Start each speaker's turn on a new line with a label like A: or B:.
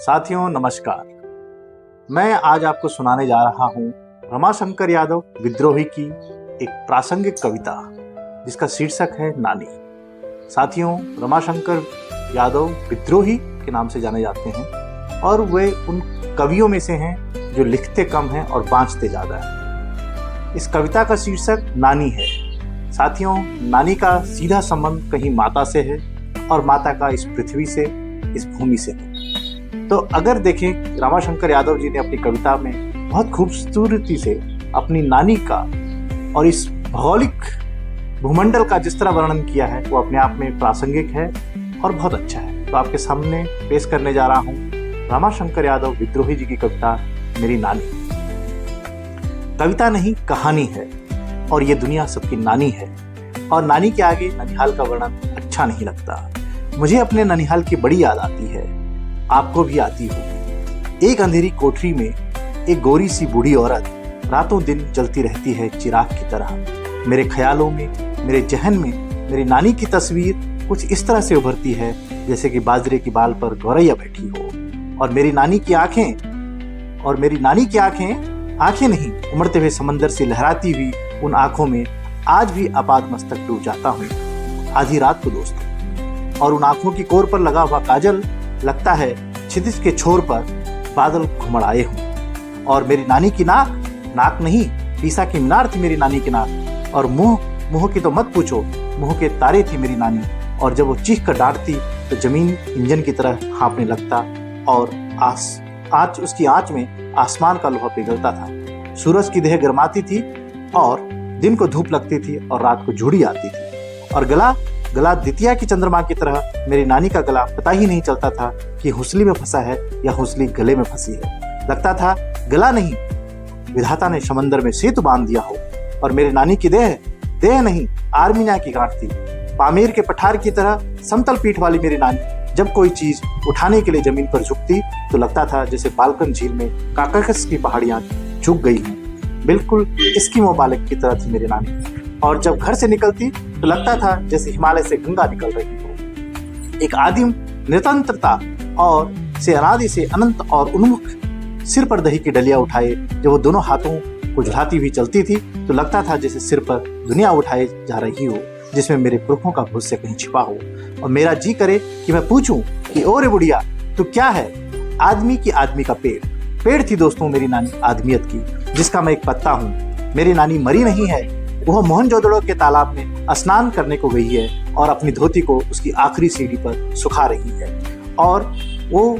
A: साथियों नमस्कार। मैं आज आपको सुनाने जा रहा हूँ रमाशंकर यादव विद्रोही की एक प्रासंगिक कविता जिसका शीर्षक है नानी। साथियों, रमाशंकर यादव विद्रोही के नाम से जाने जाते हैं और वे उन कवियों में से हैं जो लिखते कम हैं और बाँचते ज़्यादा हैं। इस कविता का शीर्षक नानी है। साथियों, नानी का सीधा संबंध कहीं माता से है और माता का इस पृथ्वी से, इस भूमि से है। तो अगर देखें, रमाशंकर यादव जी ने अपनी कविता में बहुत खूबसूरती से अपनी नानी का और इस भौगोलिक भूमंडल का जिस तरह वर्णन किया है वो अपने आप में प्रासंगिक है और बहुत अच्छा है। तो आपके सामने पेश करने जा रहा हूँ रमाशंकर यादव विद्रोही जी की कविता मेरी नानी। कविता नहीं, कहानी है और ये दुनिया सबकी नानी है। और नानी के आगे ननिहाल का वर्णन अच्छा नहीं लगता। मुझे अपने ननिहाल की बड़ी याद आती है, आपको भी आती होगी। एक अंधेरी कोठरी में एक गोरी सी बूढ़ी औरत रातों दिन जलती रहती है चिराग की तरह। मेरे ख्यालों में, मेरे जहन में मेरी नानी की तस्वीर कुछ इस तरह से उभरती है जैसे कि बाजरे की बाल पर गौरैया बैठी हो। और मेरी नानी की आंखें आंखें नहीं, उमड़ते हुए समंदर से लहराती हुई उन आंखों में आज भी आपाद मस्तक डूब जाता हूँ आधी रात को दोस्तों। और उन आंखों की कोर पर लगा हुआ काजल लगता है क्षितिज के छोर पर बादल घुमड़ आए हों। और मेरी नानी की नाक नहीं, पीसा की मीनार थी मेरी नानी की नाक। और मुंह की तो मत पूछो, मुंह के तारे थी मेरी नानी। और जब वो चीख कर डांटती तो जमीन इंजन की तरह हाँपने लगता और उसकी आंच में आसमान का लोहा पिघलता था। सूरज की देह गर्माती थी और दिन को धूप लगती थी और रात को झुड़ी आती थी। और गला द्वितीया की चंद्रमा की तरह मेरी नानी का गला पता ही नहीं चलता था कि हुंसली में फंसा है या हुंसली गले में फंसी है। लगता था गला नहीं, विधाता ने समंदर में सेतु बांध दिया हो। और मेरी नानी की देह नहीं, आर्मीनिया की गांठ थी। पामेर के पठार की तरह समतल पीठ वाली मेरी नानी जब कोई चीज उठाने के लिए जमीन पर झुकती तो लगता था जैसे बालकन झील में काकाकस की पहाड़ियां झुक गई हैं। बिल्कुल एस्किमो बालक की तरह थी मेरी नानी। और जब घर से निकलती तो लगता था जैसे हिमालय से गंगा निकल रही हो। एक आदिम निरंतरता और से अनादि से अनंत और उन्मुख, सिर पर दही की डलिया उठाए जब वो दोनों हाथों को झुलाती हुई चलती थी तो लगता था जैसे सिर पर दुनिया उठाए जा रही हो, जिसमें मेरे पुरखों का भविष्य कहीं छिपा हो। और मेरा जी करे कि मैं पूछूं कि ओ रे बुढ़िया, तू क्या है? आदमी का पेड़ थी दोस्तों मेरी नानी, आदमियत की, जिसका मैं एक पत्ता हूँ। मेरी नानी मरी नहीं है, वह मोहनजोदड़ो के तालाब में स्नान करने को गई है और अपनी धोती को उसकी आखिरी सीढ़ी पर सुखा रही है। और वो